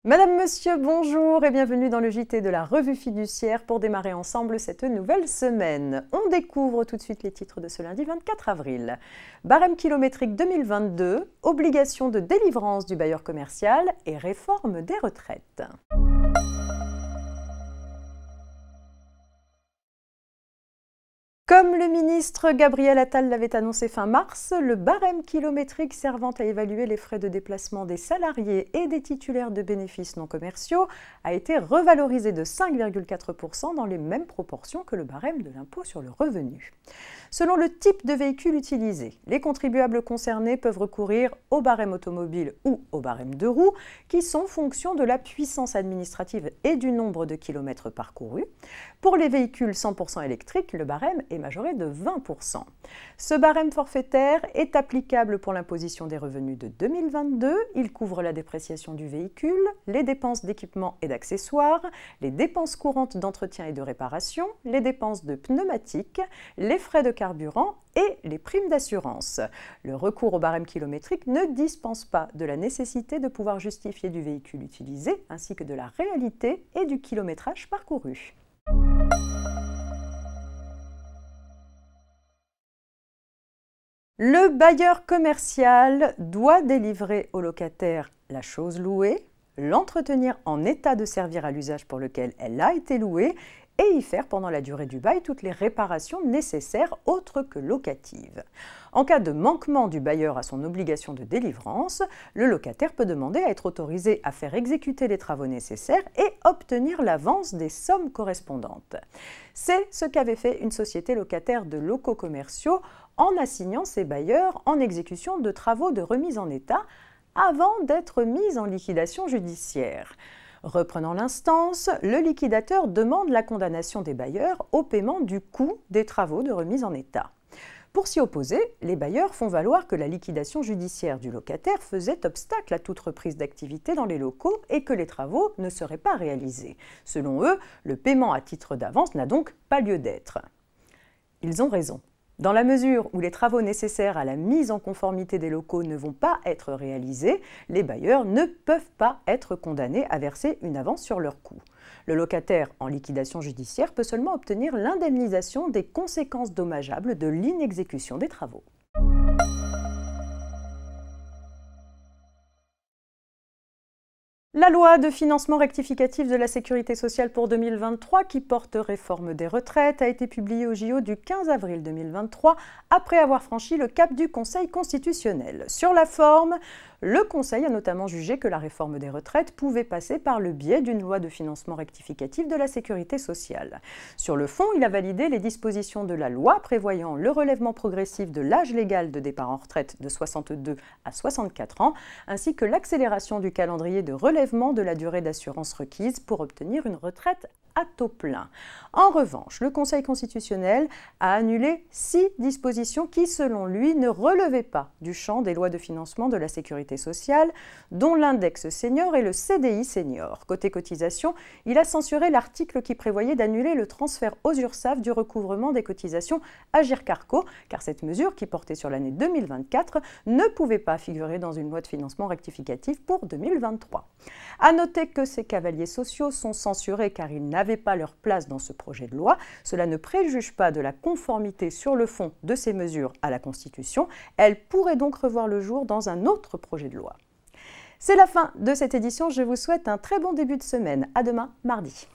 Madame, Monsieur, bonjour et bienvenue dans le JT de la Revue Fiduciaire pour démarrer ensemble cette nouvelle semaine. On découvre tout de suite les titres de ce lundi 24 avril. Barème kilométrique 2022, obligation de délivrance du bailleur commercial et réforme des retraites. Comme le ministre Gabriel Attal l'avait annoncé fin mars, le barème kilométrique servant à évaluer les frais de déplacement des salariés et des titulaires de bénéfices non commerciaux a été revalorisé de 5,4% dans les mêmes proportions que le barème de l'impôt sur le revenu. Selon le type de véhicule utilisé, les contribuables concernés peuvent recourir au barème automobile ou au barème de roues, qui sont fonction de la puissance administrative et du nombre de kilomètres parcourus. Pour les véhicules 100% électriques, le barème est majoré de 20%. Ce barème forfaitaire est applicable pour l'imposition des revenus de 2022. Il couvre la dépréciation du véhicule, les dépenses d'équipement et d'accessoires, les dépenses courantes d'entretien et de réparation, les dépenses de pneumatiques, les frais de carburant et les primes d'assurance. Le recours au barème kilométrique ne dispense pas de la nécessité de pouvoir justifier du véhicule utilisé ainsi que de la réalité et du kilométrage parcouru. Le bailleur commercial doit délivrer au locataire la chose louée, l'entretenir en état de servir à l'usage pour lequel elle a été louée et y faire pendant la durée du bail toutes les réparations nécessaires autres que locatives. En cas de manquement du bailleur à son obligation de délivrance, le locataire peut demander à être autorisé à faire exécuter les travaux nécessaires et obtenir l'avance des sommes correspondantes. C'est ce qu'avait fait une société locataire de locaux commerciaux en assignant ses bailleurs en exécution de travaux de remise en état avant d'être mise en liquidation judiciaire. Reprenant l'instance, le liquidateur demande la condamnation des bailleurs au paiement du coût des travaux de remise en état. Pour s'y opposer, les bailleurs font valoir que la liquidation judiciaire du locataire faisait obstacle à toute reprise d'activité dans les locaux et que les travaux ne seraient pas réalisés. Selon eux, le paiement à titre d'avance n'a donc pas lieu d'être. Ils ont raison. Dans la mesure où les travaux nécessaires à la mise en conformité des locaux ne vont pas être réalisés, les bailleurs ne peuvent pas être condamnés à verser une avance sur leur coût. Le locataire en liquidation judiciaire peut seulement obtenir l'indemnisation des conséquences dommageables de l'inexécution des travaux. La loi de financement rectificatif de la Sécurité sociale pour 2023, qui porte réforme des retraites, a été publiée au JO du 15 avril 2023, après avoir franchi le cap du Conseil constitutionnel. Sur la forme, le Conseil a notamment jugé que la réforme des retraites pouvait passer par le biais d'une loi de financement rectificatif de la Sécurité sociale. Sur le fond, il a validé les dispositions de la loi prévoyant le relèvement progressif de l'âge légal de départ en retraite de 62 à 64 ans, ainsi que l'accélération du calendrier de relèvement de la durée d'assurance requise pour obtenir une retraite à taux plein. En revanche, le Conseil constitutionnel a annulé 6 dispositions qui, selon lui, ne relevaient pas du champ des lois de financement de la sécurité sociale, dont l'index senior et le CDI senior. Côté cotisation, il a censuré l'article qui prévoyait d'annuler le transfert aux URSSAF du recouvrement des cotisations Agirc-Arrco, car cette mesure, qui portait sur l'année 2024, ne pouvait pas figurer dans une loi de financement rectificatif pour 2023. À noter que ces cavaliers sociaux sont censurés car ils n'avaient pas leur place dans ce projet de loi. Cela ne préjuge pas de la conformité sur le fond de ces mesures à la Constitution. Elles pourraient donc revoir le jour dans un autre projet de loi. C'est la fin de cette édition. Je vous souhaite un très bon début de semaine. À demain, mardi.